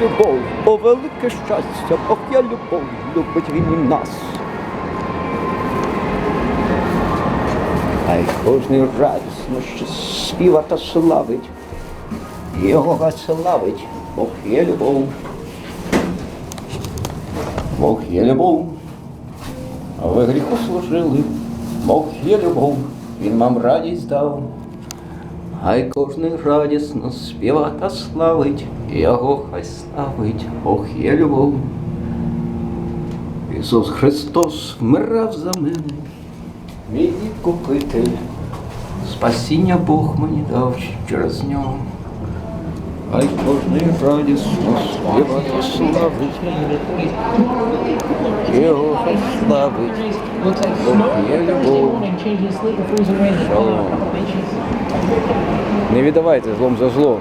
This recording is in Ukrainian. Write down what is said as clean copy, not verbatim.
любов, о велике щастя, Бог є любов, любить він і нас. Хай кожний радісно ще співа та славить, його славить, Бог є любов. Бог є любов, а ви гріху служили, Бог є любов, він вам радість дав. Хай кожний радісно співа та славить, його хай славить, Бог є любов. Ісус Христос вмирав за мене, мій відкупитель, спасіння Бог мені дав через нього. Хай кожний радісно співа та славить, його хай славить, Бог є любов. Не віддавайте злом за зло.